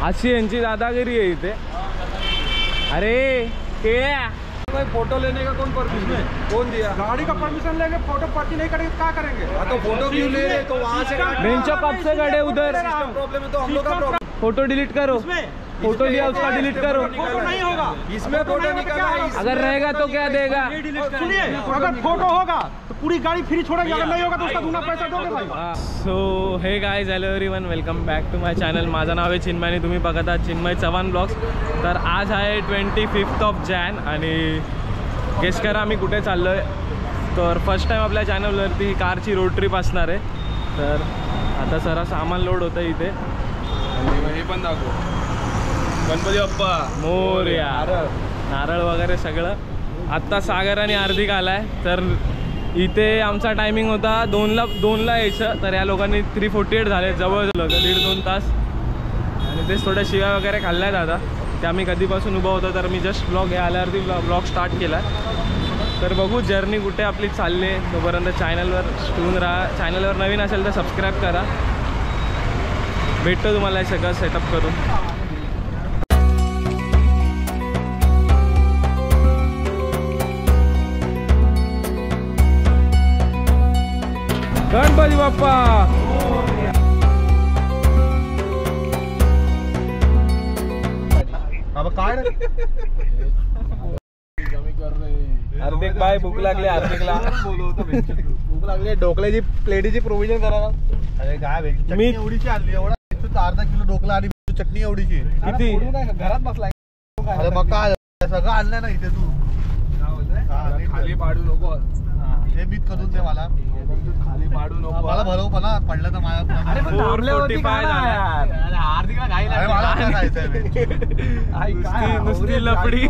अशी यांची दादागिरी है इथे। अरे क्या भाई फोटो लेने का कौन परमिशन कौन दिया? गाड़ी का परमिशन लेंगे, फोटो पर्ची नहीं करेंगे क्या करेंगे? तो फोटो क्यों ले रहे? तो वहाँ से बेंचो कब से खड़े उधर? प्रॉब्लम है तो हम लोग का प्रॉब्लम। फोटो डिलीट करो, फोटो लिया उसका डिलीट करो। फोटो नहीं होगा इसमें, फोटो निकालना है। अगर रहेगा तो क्या देगा? सुनिए, अगर फोटो होगा तो पूरी गाड़ी फ्री छोड़ेंगे, अगर नहीं होगा तो उसका दूना पैसा दोगे भाई। So hey guys, hello everyone, welcome back to my channel. माझं नाव आहे चिन्मय आणि तुम्ही बघत आहात चिन्मय चव्हाण ब्लॉग्स। तर आज आहे 25 जॅन आणि गेस करा आम्ही कुठे चाललो आहे। तर फर्स्ट टाइम आपल्या चॅनलवरती ही कारची रोड ट्रिप असणार आहे। तर आता जरा सामान लोड होतं इथे आणि हे पण दाखव, गणपती बाप्पा मोरया, नारळ वगैरे सगळं। आत्ता सागर आणि हार्दिक आलाय। तर इथे आमचा टायमिंग होता 2ला यायचं, तर या लोकांनी 3:48 झाले, जवळ 1.5-2 तास। आणि तेच थोड्या शिव्या वगैरे खाल्ल्या आहेत आता। ते आम्ही कधीपासून उभा होतो, तर मी जस्ट ब्लॉग आल्यावरती ब्लॉग स्टार्ट केला। तर बघू जर्नी कुठे आपली चालली आहे। तोपर्यंत चॅनलवर स्टून राहा, चॅनलवर नवीन असेल तर सबस्क्राईब करा। भेटतो तुम्हाला हे सगळं सेटअप करून। गणपती बाप्पा काय हार्दिक भाई भूक लागली, हार्दिकला भूक लागली, ढोकल्याची प्लेटीची प्रोव्हिजन करा। अरे काय मी एवढीची आणली, एवढा अर्धा किलो ढोकला आणि चटणी एवढीची किती घरात बसलाय। अरे मग काय सगळं आणलंय ना इथे तू, खाली पाडू नको हे मीच करून दे मला, खाली पाडू नको मला, भरव ना पडलं तर माझ्या। अरे 445 हार्दिकला खायला नुसती लपडी।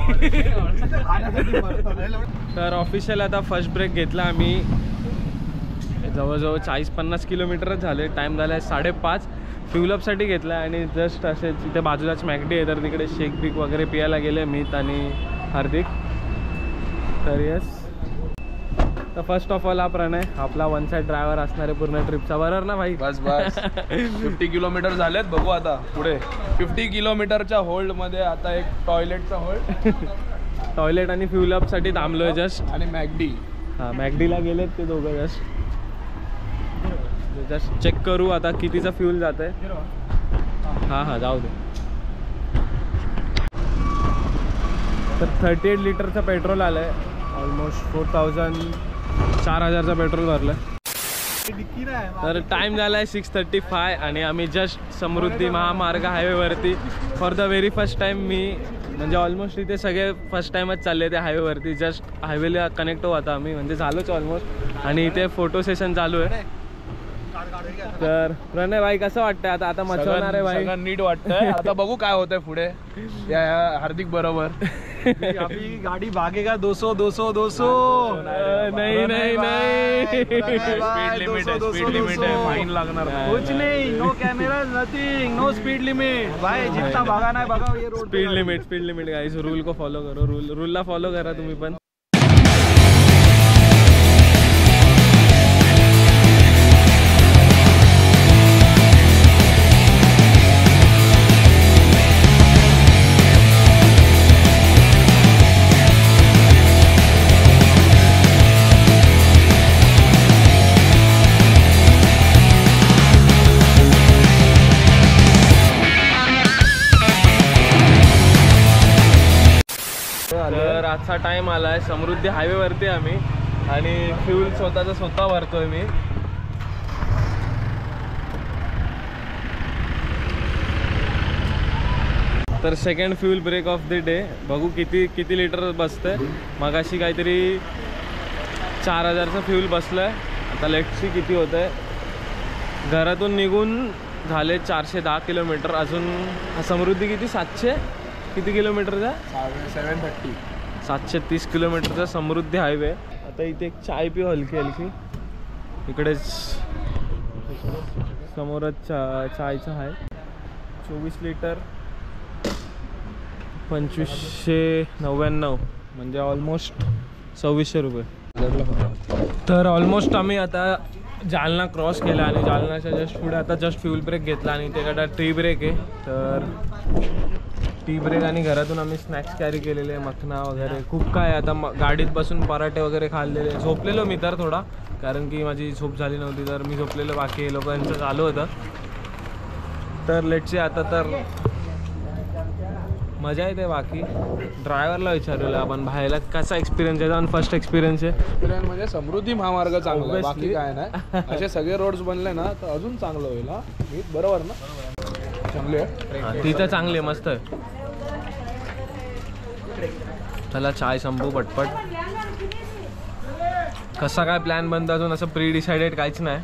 तर ऑफिशियल आता फर्स्ट ब्रेक घेतला आम्ही, जवळजवळ 40-50 किलोमीटरच झाले। टाइम झाला आहे 5:30। फ्युलअपसाठी घेतला आणि जस्ट असेच इथे बाजूलाच मॅकडी आहे, तर तिकडे शेक बिक वगैरे पियायला गेले मीत आणि हार्दिक। तर येस, तर फर्स्ट ऑफ ऑल हा प्रणय आपला वन साइड ड्रायव्हर असणार आहे पूर्ण ट्रिपचा, बरोबर ना भाई? बस 50 किलोमीटर झालेत, बघू आता पुढे। 50 किलोमीटरच्या होल्डमध्ये आता एक टॉयलेटचा होल्ड टॉयलेट आणि फ्युलअपसाठी थांबलोय जस्ट। आणि मॅकडी, हां मॅकडीला गेलेत ते दोघं। जस्ट चेक करू आता कितीचा फ्यूल जात आहे। हां जाऊ दे। तर 38 लिटरचं पेट्रोल आलं आहे, ऑलमोस्ट 4,000चं पेट्रोल भरलं। तर टाइम झाला आहे 6:35 आणि आम्ही जस्ट समृद्धी महामार्ग हायवेवरती for the very first time. मी म्हणजे ऑलमोस्ट इथे सगळे फर्स्ट टाइमच चालले ते हायवेवरती। जस्ट हायवेला कनेक्ट होतो आम्ही, म्हणजे झालोच ऑलमोस्ट। आणि इथे फोटो सेशन चालू आहे। तर प्रणय भाई कसं वाटतंय आता? आता मचवणार आहे भाई, नीट वाटतंय। आता बघू काय होतंय पुढे या हार्दिक बरोबर। अभी गाड़ी भागेगा 200 नहीं स्पीड लिमिट है, फाइन लगना कुछ नहीं, no camera nothing, no speed limit भाई, जितना भागा ना भागा ये road. Speed limit guys, rule को फॉलो करो, रूलला फॉलो करा तुम्ही पण। तर आजचा टाइम आला आहे समृद्धी हायवेवरती आम्ही, आणि फ्यूल स्वतः भरतोय मी। तर second fuel break of the day, बघू किती लिटर बसतंय। मगाशी काहीतरी 4,000चं फ्यूल बसलंय। आता लेट्स सी किती होत आहे। घरातून निघून झाले 410 किलोमीटर। अजून हा समृद्धी किती 700 किती किलोमीटरचा? 730 किलोमीटरचा समृद्धी हायवे। आता इथे एक चाय पिऊ हलकी इकडेच समोरच चायचा आहे। 24 लिटर 2599, म्हणजे ऑलमोस्ट 2600 रुपये। तर ऑलमोस्ट आम्ही आता जालना क्रॉस केला आणि जालनाच्या जस्ट पुढे आता जस्ट फ्यूल ब्रेक घेतला आणि त्याकडे टी ब्रेक आहे. तर टी ब्रेक आणि घरातून आम्ही स्नॅक्स कॅरी केलेले, मखना वगैरे खूप काय. आता गाडीत बसून पराठे वगैरे खाल्लेले. झोपलेलो मी तर थोडा, कारण की माझी झोप झाली नव्हती तर मी झोपलेलो, बाकी लोकांचं चालू होतं. तर लेटचे आता तर मजा येते. बाकी ड्रायव्हरला विचारलेलं आपण बाहेरला कसा एक्सपिरियन्स आहे. फर्स्ट एक्सपिरियन्स आहे म्हणजे समृद्धी महामार्ग चांगला आहे, बाकी काय नाही. असे सगळे रोड्स बनले ना तर अजून चांगलं होईल. हा बरोबर ना, चांगली आहे तिथं, चांगली आहे, मस्त आहे. चला चाय संपू पटपट. कसा काय प्लॅन बनतो अजून असं प्री डिसाइडेड काहीच नाही.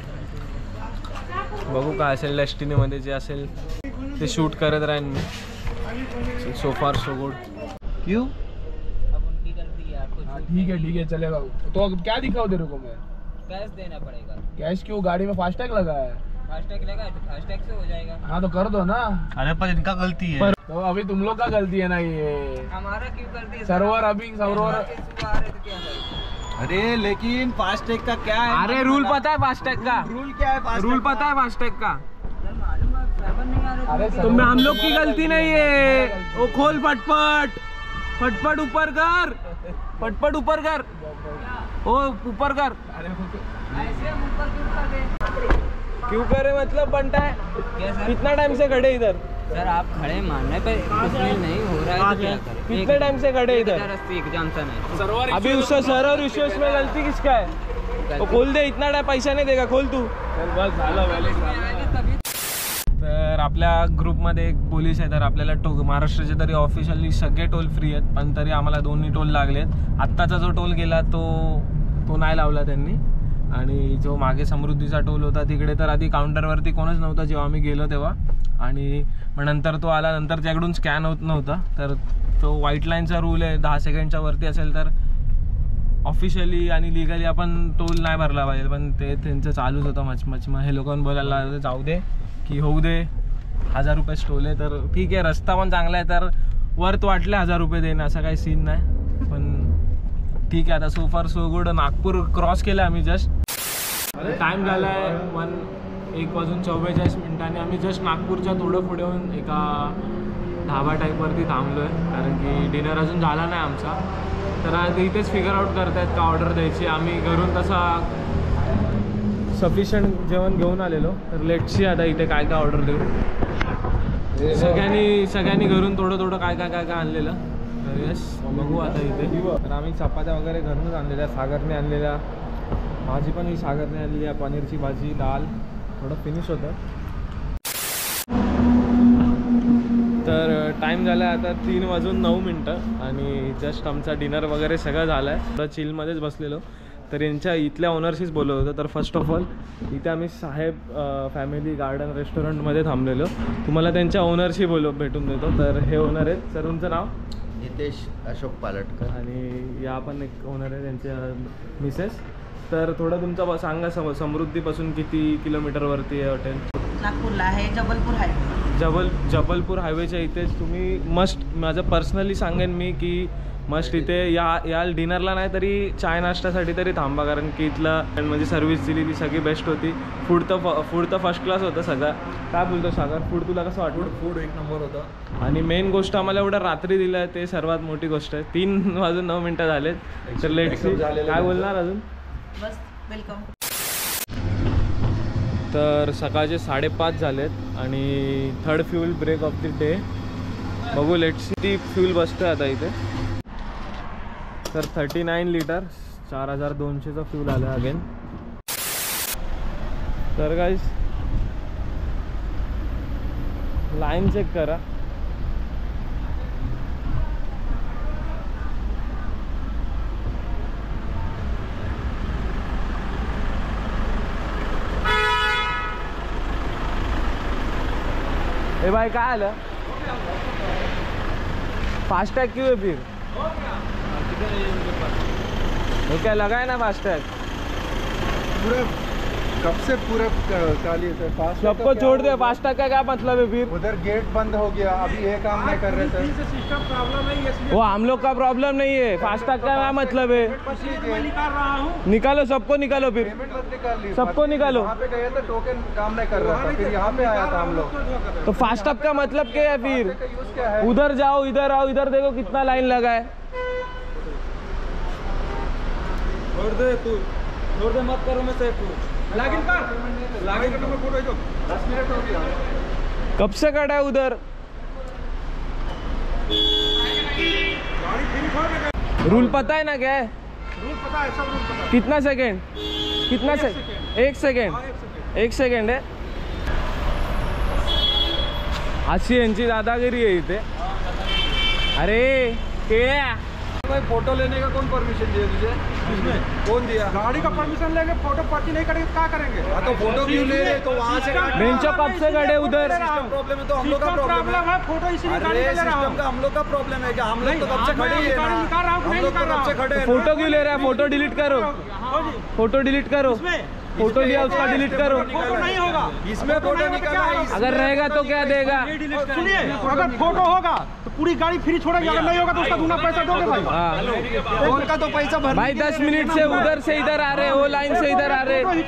बघू काय असेल डेस्टिनीमध्ये, जे असेल ते शूट करत राहीन मी. सो फार सो गुड. क्यों? ठीक है चलेगा. तो अब क्या दिखाओ तेरे को मैं? कैश देना पड़ेगा. कैश क्यों? गाड़ी में फास्टैग लगा है. फास्टैग लगा है तो फास्टैग से हो जाएगा. हाँ तो कर दो ना. अरे पर इनका गलती है. तो अभी तुम लोग का गलती है ना ये. हमारा क्यों करती है? सर्वर अभी सर्वर. आ रहे तो क्या करें? अरे लेकिन फास्टैग का क्या है? अरे रूल पता है फास्टैग का? रूल क्या है? रूल पता है फास्टैग का? मालूम है, ड्राइवर नहीं आ रहे. अरे तो हम लोग की गलती नहीं है. वो खोल फटफट, फटफट ऊपर कर, फटफट ऊपर कर, ओ ऊपर कर. ऐसे हम ऊपर क्यों कर रहे? क्यों करे मतलब बनता है? क्या सर? कितना टाइम से खड़े इधर? सर आप खड़े मानने पे कुछ नहीं हो रहा है तो क्या करें? कितने टाइम से खड़े इधर? 1080 एग्जाम सा नहीं. सर्वर अभी उसका सर और इश्यूज में गलती किसका है? वो खोल दे. इतना टाइम पैसा नहीं देगा, खोल तू. बस झालं व्हॅलिड. तभी तर आपल्या ग्रुपमध्ये एक पोलीस आहे. तर आपल्याला महाराष्ट्राचे तरी ऑफिशियली सगळे टोल फ्री आहेत, पण तरी आम्हाला दोन्ही टोल लागलेत. आत्ताचा जो टोल गेला तो नाही लावला त्यांनी. आणि जो मागे समृद्धीचा टोल होता तिकडे तर आधी काउंटरवरती कोणच नव्हता जेव्हा आम्ही गेलो तेव्हा. आणि मग नंतर तो आला, नंतर त्याकडून स्कॅन होत नव्हता. तर तो व्हाईट लाईनचा रूल आहे, 10 सेकंडच्या वरती असेल तर ऑफिशियली आणि लिगली आपण टोल नाही भरला पाहिजे. पण ते त्यांचं चालूच होतं मच. मग हे लोकांना बोलायला जाऊ दे की होऊ दे, 1000 रुपये टोल आहे तर ठीक आहे. रस्ता पण चांगला आहे तर वर्थ वाटले 1000 रुपये देणं, असं काही सीन नाही. पण ठीक आहे, आता सो फार सो गुड. नागपूर क्रॉस केलं आम्ही जस्ट. टाईम झाला आहे 1:44 आम्ही जस्ट नागपूरच्या थोडं पुढे येऊन एका ढाबा टाईपवरती थांबलो आहे, कारण की डिनर अजून झाला नाही आमचा. तर आता इथेच फिगर आउट करतायत का ऑर्डर द्यायची. आम्ही घरून तसा सफिशियंट जेवण घेऊन आलेलो. तर लेटची आता इथे काय काय ऑर्डर देऊ. सगळ्यांनी घरून थोडं काय आणलेलं. तर यस बघू आता इथे. तर आम्ही चपात्या वगैरे घरूनच आणलेल्या, सागरने आणलेल्या. भाजी पण ही सागरने आणलेली आहे, पनीरची भाजी, दाल. थोडं फिनिश होतं. तर टाईम झाला आहे आता 3:09 आणि जस्ट आमचा डिनर वगैरे सगळं झालं आहे. थोडं चिलमध्येच बसलेलो. तर यांच्या इथल्या ओनरशीच बोलत होतं. तर फर्स्ट ऑफ ऑल इथे आम्ही साहेब फॅमिली गार्डन रेस्टॉरंटमध्ये थांबलेलो. तुम्हाला त्यांच्या ओनरशी भेटून देतो. तर हे ओनर आहेत. सर तुमचं नाव? नितेश अशोक पालटकर. आणि या पण एक ओनर आहे त्यांच्या मिसेस. तर थोडं तुमचं सांगा, समृद्धीपासून किती किलोमीटरवरती आहे हॉटेल? नागपूरला आहे, जबलपूर हायवे. जबलपूर हायवेच्या इथेच तुम्ही मस्ट, माझं पर्सनली सांगेन मी की मस्ट इथे याल डिनरला नाही तरी चाय नाश्त्यासाठी तरी थांबा, कारण की इथलं म्हणजे सर्व्हिस दिली ती सगळी बेस्ट होती. फूड तर फर्स्ट क्लास होतं सगळं. काय बोलतो सागर, फूड तुला कसं वाटलं? फूड एक नंबर होतं. आणि मेन गोष्ट आम्हाला एवढं रात्री दिलं ते सर्वात मोठी गोष्ट आहे. 3:09 झालेत. तर लेट काय बोलणार अजून? बस वेलकम. तर सकाळचे 5:30 झालेत आणि third fuel break of the day. बघू लेट्स सी फ्यूल बसतोय आता इथे. तर 39 लिटर 4200चा फ्यूल आला अगेन. तर गाईज लाईन चेक करा. ए भाई काय आलं? फास्टैग क्यों है फिर? वो क्या लगा है ना फास्टैग? कब से पूरे चालीस है फास्ट सबको छोड़ दे, फास्टैग का क्या मतलब है फिर? उधर गेट बंद हो गया, अभी ये काम नहीं कर रहे थे। सिस्टम प्रॉब्लम है इसलिए वो हम लोग का प्रॉब्लम नहीं है, फास्टैग का क्या मतलब है? मैं निकाल रहा हूँ। निकालो, सबको निकालो फिर, पेमेंट मत निकाल ली, सबको निकालो। वहाँ पे गए थे, टोकन काम नहीं कर रहा था, फिर यहाँ पे आया था हम लोग। तो फास्टैग का मतलब क्या है फिर? का यूज क्या है? उधर जाओ, इधर आओ, इधर देखो कितना लाइन लगा है। छोड़ दे तू, छोड़ दे, मत करो, मैं से लॉगिन कर, लॉगिन करने में फोटो जो 10 मिनट हो गया। कब से खड़ा है उधर? गाड़ी फिर छोड़ने का रूल पता है ना क्या है? रूल पता है, सब रूल पता है। कितना सेकंड? कितना सेकंड? 1 सेकंड, 1 सेकंड है। अशी यांची दादागिरी आहे इथे। अरे केळ्या, भाई फोटो लेने का कौन परमिशन दिया तुझे? इसमें कौन दिया? गाड़ी का परमिशन लेंगे, फोटो पर्ची नहीं करेंगे, क्या करेंगे? हाँ तो फोटो क्यों ले रहे? तो वहाँ से बेंचो कब से खड़े उधर? प्रॉब्लम है तो हम लोग का प्रॉब्लम है, फोटो इसीलिए गाड़ी ले रहा हूँ। हम लोग का प्रॉब्लम है क्या? हम लोग तो कब से खड़े ही है ना, निकाल रहा हूँ, हम लोग तो कब से खड़े हैं ना। फोटो क्यों ले रहा है? फोटो डिलीट करो, फोटो डिलीट करो, फोटो लिया उसका डिलीट करो। फोटो नहीं होगा इसमें, फोटो निकालना है। अगर रहेगा तो क्या देगा? सुनिए, अगर फोटो होगा तो पूरी गाड़ी फ्री छोड़ेगी, अगर नहीं होगा तो उसका दूना पैसा दोगे भाई। हाँ फोन का तो पैसा भर भाई, 10 मिनट से उधर से इधर आ रहे, वो लाइन से इधर आ रहे। गाड़ी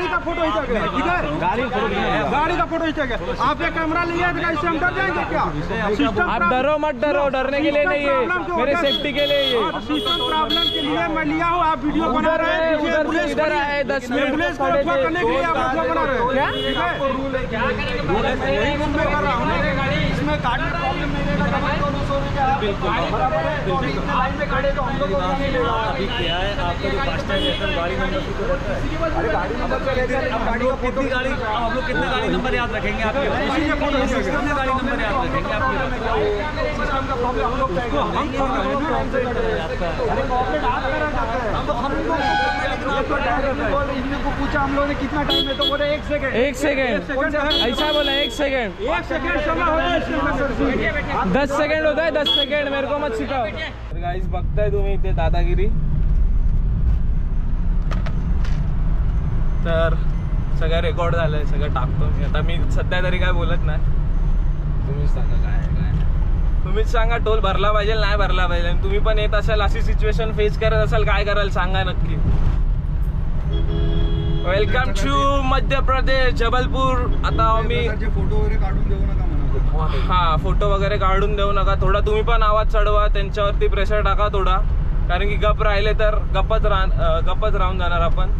का फोटो खींचा गया, इधर गाड़ी का फोटो खींचा गया। आप ये कैमरा लिया है, इससे हम डर जाएंगे क्या? सिस्टम आप डरो मत, डरो, डरने के लिए नहीं है, मेरे सेफ्टी के लिए ये। सिस्टम प्रॉब्लम के लिए मैं लिया हूँ, आप वीडियो बना रहे हैं, उधर से इधर आए, 10 मिनट पुलिस को अगवा करने के लिए आप वीडियो बना रहे हैं क्या? ठीक है? वही रूल में कर रहा हूँ, इसमें गाड़ी में प्रॉब्लम नहीं रहेगा, दोनों सो रहे बराबर है। तो अभी इतने लाइन में खड़े तो हम लोग को नहीं लेगा। अभी क्या है, आपका जो फास्टैग है तो गाड़ी नंबर भी तो रहता है। अरे गाड़ी नंबर पे लेते हैं, अब गाड़ी का फोटो कितनी गाड़ी, हम लोग कितने गाड़ी नंबर याद रखेंगे आपके? इसीलिए फोटो खींचा गया। कितने गाड़ी नंबर याद रखेंगे आपके? सिस्टम का प्रॉब्लम हम लोग का है, हम अरे कॉर्पोरेट हाथ में रह जाता है। हम लोग ये तो डायरेक्टली बोल रहे, इनको पूछा हम लोगों ने कितना टाइम है, तो बोले 1 सेकंड। 1 सेकंड ऐसा बोला, 1 सेकंड। 1 सेकंड समय होता है इसमें। 10 सेकंड होता है, 10 सेकंड, मेरे को मत सिखाओ। गाइस, बघताय तुम्ही इथे दादागिरी। तर सगळं रेकॉर्ड झालंय, सगळं टाकतो मी आता। मी सध्या तरी काय बोलत नाही, तुम्हीच सांगा काय आहे, काय नाही. तुम्हीच सांगा टोल भरला पाहिजे नाही भरला पाहिजे. आणि तुम्ही पण येत असाल, अशी सिच्युएशन फेस करत असाल, काय कराल सांगा नक्की. Welcome to Madhya Pradesh, Jabalpur. आता आम्ही फोटो वगैरे काढून देऊ नका म्हणा. हा, फोटो वगैरे काढून देऊ नका. थोडा तुम्ही पण आवाज चढवा, त्यांच्यावरती प्रेशर टाका थोडा, कारण की गप राहिले तर गप्पच राहून जाणार आपण.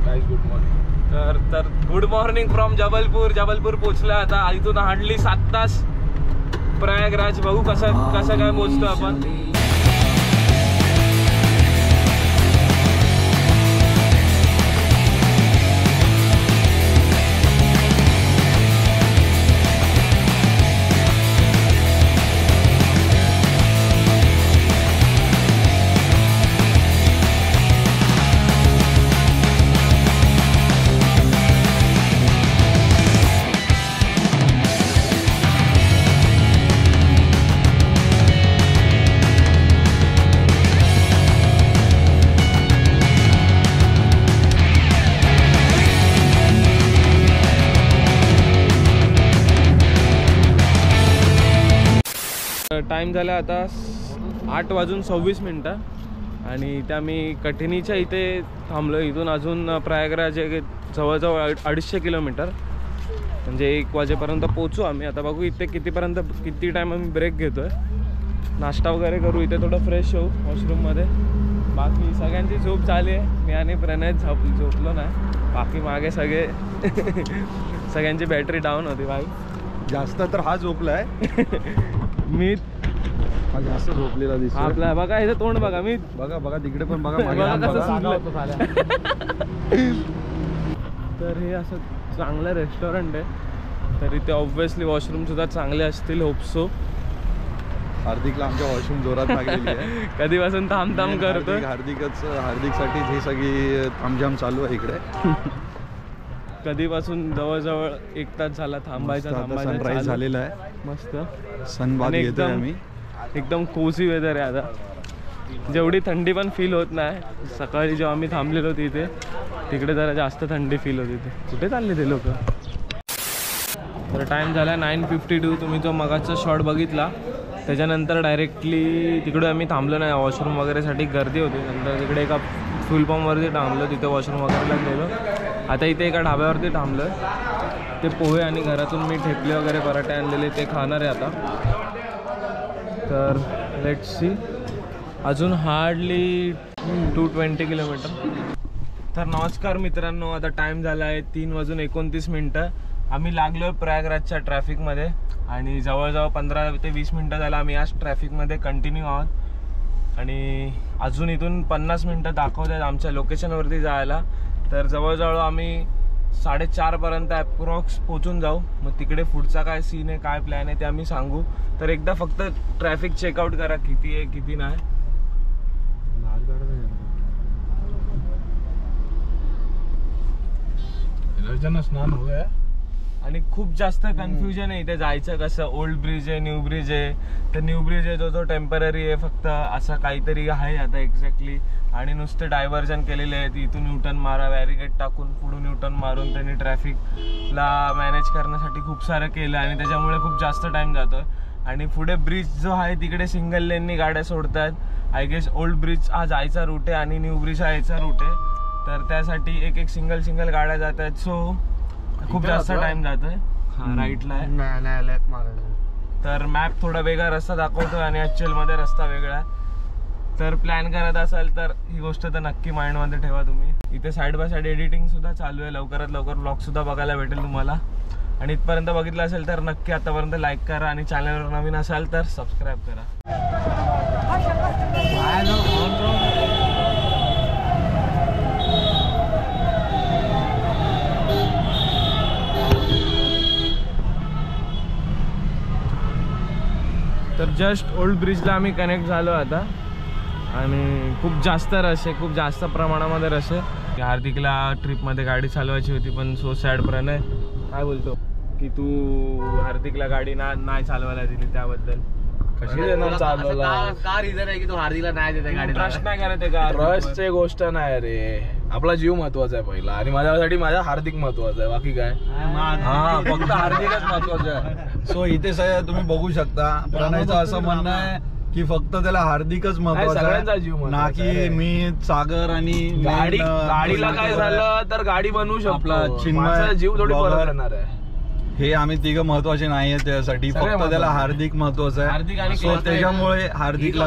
Good morning. तर गुड मॉर्निंग फ्रॉम जबलपूर पोचला. आता इथून हार्डली 7 तास प्रयागराज. बघू कसं काय पोचतो आपण. टाईम झाला आता 8:26 आणि त्या मी कठिणीच्या इथे थांबलो. इथून अजून प्रयागराज जवळजवळ 250 किलोमीटर, म्हणजे 1 वाजेपर्यंत पोचू आम्ही. आता बघू इथे किती टाईम आम्ही ब्रेक घेतो आहे. नाश्ता वगैरे करू, इथे थोडं फ्रेश होऊ वॉशरूममध्ये. बाकी सगळ्यांची झोप झाली आहे, मी आणि प्रणय झोपलो नाही. बाकी मागे सगळ्यांची बॅटरी डाऊन होती भाई. जास्त तर हा झोपलाय. मी हा जास्त झोपलेला दिसतो. आपला बघा, इथे तोंड बघा. मी बघा तिकडे पण बघा, बघा कसं मागे सुटलं. तर हे असं चांगलं रेस्टॉरंट आहे, तर इथे ऑब्व्हियसली वॉशरूम सुद्धा चांगले असतील, होपसो. हार्दिकला आमच्या वॉशरूम जोरात लागलेली आहे. कधीपासून थांब करतो. हार्दिकसाठी ही सगळी थांबझाम चालू आहे इकडे. कधीपासून जवळजवळ 1 तास झाला थांबायचा. सनराईज झालेला आहे, मस्त सनबाथ घेतोय आम्ही. एकदम कोझी वेदर आहे आता. जेवढी थंडी पण फील होत नाही. सकाळी जेव्हा आम्ही थांबलेलो तिथे तिकडे जरा जास्त थंडी फील होती. ते कुठे चालले ते लोक. तर टाईम झाला 9:52. तुम्ही जो मगाचा शॉट बघितला त्याच्यानंतर डायरेक्टली तिकडे आम्ही थांबलो नाही. वॉशरूम वगैरेसाठी गर्दी होती. नंतर तिकडे एका फुल पंपवरती थांबलो, तिथे वॉशरूम वगैरेला गेलो. आता इथे एका ढाब्यावरती थांबलो आहे. ते पोहे आणि घरातून मी ठेपले वगैरे पराठे आणलेले ते खाणार आहे आता. तर लेट्स सी. अजून हार्डली 220 किलोमीटर. तर नमस्कार मित्रांनो, आता टाईम झाला आहे 3:29. आम्ही लागलो प्रयागराजच्या ट्रॅफिकमध्ये आणि जवळजवळ 15 ते 20 मिनटं झालं आम्ही याच ट्रॅफिकमध्ये कंटिन्यू आहोत. आणि अजून इथून 50 मिनटं दाखवत आहेत आमच्या लोकेशनवरती जायला. तर जवळजवळ आम्ही 4:30पर्यंत ॲप्रॉक्स पोचून जाऊ. मग तिकडे पुढचा काय सीन आहे, काय प्लॅन आहे ते आम्ही सांगू. तर एकदा फक्त ट्रॅफिक चेकआउट करा किती आहे किती नाही. स्नान हो गया आणि खूप जास्त कन्फ्युजन आहे इथे जायचं कसं. ओल्ड ब्रिज आहे, न्यू ब्रिज आहे. तर न्यू ब्रिज आहे जो टेम्पररी आहे, फक्त असं काहीतरी आहे आता एक्झॅक्टली. आणि नुसते डायव्हर्जन केलेले आहेत. इथून न्यूटन मारा, बॅरिकेड टाकून पुढून न्यूटन मारून त्यांनी ट्रॅफिकला मॅनेज करण्यासाठी खूप सारं केलं आणि त्याच्यामुळे खूप जास्त टाईम जातो. आणि पुढे ब्रिज जो आहे तिकडे सिंगल लेननी गाड्या सोडतात. आय गेस ओल्ड ब्रिज हा जायचा रूट आहे आणि न्यू ब्रिज हा यायचा रूट आहे. तर त्यासाठी एक सिंगल गाड्या जात आहेत. सो खूप जास्त टाइम जातोय. राईटला आहे. तर मॅप थोडा वेगळा रस्ता दाखवतोय आणि ॲक्च्युअलमध्ये रस्ता वेगळा आहे. तर प्लॅन करत असाल तर ही गोष्ट तर नक्की माइंडमध्ये ठेवा तुम्ही. इथे साईड बाय साईड एडिटिंग सुद्धा चालू आहे. लवकरात लवकर ब्लॉग सुद्धा बघायला भेटेल तुम्हाला. आणि इथपर्यंत बघितलं असेल तर नक्की आतापर्यंत लाईक करा आणि चॅनलवर नवीन असाल तर सबस्क्राईब करा. तर जस्ट ओल्ड ब्रिजला आम्ही कनेक्ट झालो आता. आणि खूप जास्त रश आहे, खूप जास्त प्रमाणामध्ये रश आहे. हार्दिकला ट्रिपमध्ये गाडी चालवायची होती पण सो सॅड. प्रणय काय बोलतो की तू हार्दिकला गाडी नाही चालवायला दिली त्याबद्दल? कशी देणार चालवला? का रिझन आहे की तू हार्दिकला नाही देते गाडी? ट्रस्ट नाही करत आहे का? ट्रस्टची गोष्ट नाही रे. आपला जीव महत्वाचा आहे पहिला आणि माझ्यासाठी माझा हार्दिक महत्वाचा आहे. बाकी काय? हा, फक्त हार्दिकच महत्वाचं आहे. सो इथे तुम्ही बघू शकता प्रणयचं असं म्हणणं आहे की फक्त त्याला हार्दिकच महत्वाचा सगळ्यांचा जीव आहे, ना महत्वाचा की आहे. मी सागर आणि गाडीला काय झालं तर गाडी बनवू शकतो. आपला चिन्मय माझा जीव थोडी blogger. परत येणार आहे. हे आम्ही तिघं महत्वाचे नाहीये त्यासाठी. फक्त त्याला हार्दिक महत्वाचं हार्दिक आहे. आणि सो त्याच्यामुळे हार्दिकला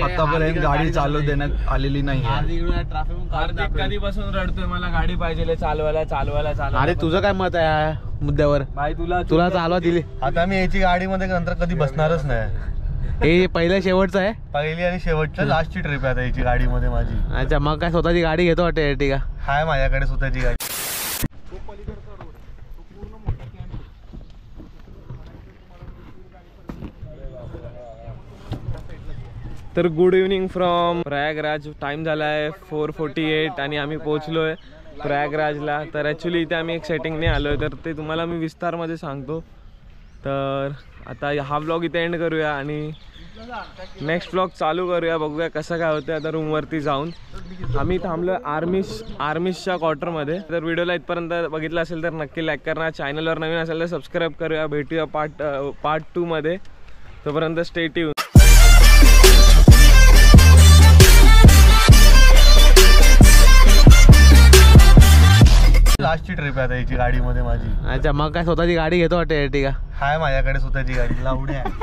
आतापर्यंत गाडी चालू देण्यात आलेली नाही. हार्दिक कधीपासून रडतोय मला गाडी पाहिजे चालवायला. अरे तुझं काय मत आहे या मुद्द्यावर? भाई तुला चालवा दिली. आता मी याची गाडीमध्ये नंतर कधी बसणारच नाही. हे पहिलं शेवटचं आहे. पहिली आणि शेवटची लास्टची ट्रिप आहे आता याची गाडीमध्ये माझी. अच्छा, मग काय स्वतःची गाडी घेतो वाटते एर्टिगा? हाय माझ्याकडे स्वतःची गाडी. तर good evening from Prayagraj. Time झाला आहे 4:48 आणि आम्ही पोहोचलो आहे प्रयागराजला. तर ॲक्च्युली इथे आम्ही एक सेटिंगने आलो आहे तर ते तुम्हाला मी विस्तारमध्ये सांगतो. तर आता हा व्लॉग इथे एंड करूया आणि नेक्स्ट व्लॉग चालू करूया. बघूया कसं काय होतं आता रूमवरती जाऊन. आम्ही थांबलो आर्मिसच्या क्वार्टरमध्ये. तर व्हिडिओला इथपर्यंत बघितलं असेल तर नक्की लाईक करा. चॅनलवर नवीन असेल तर सबस्क्राईब करूया. भेटूया पार्ट 2 मध्ये. तोपर्यंत स्टे ट्यून. लास्टची ट्रिप आहे आता याची गाडीमध्ये माझी. अच्छा, मग काय स्वतःची गाडी घेतो वाटते एर्टिगा? हाय माझ्याकडे स्वतःची गाडी. लावडी आहे.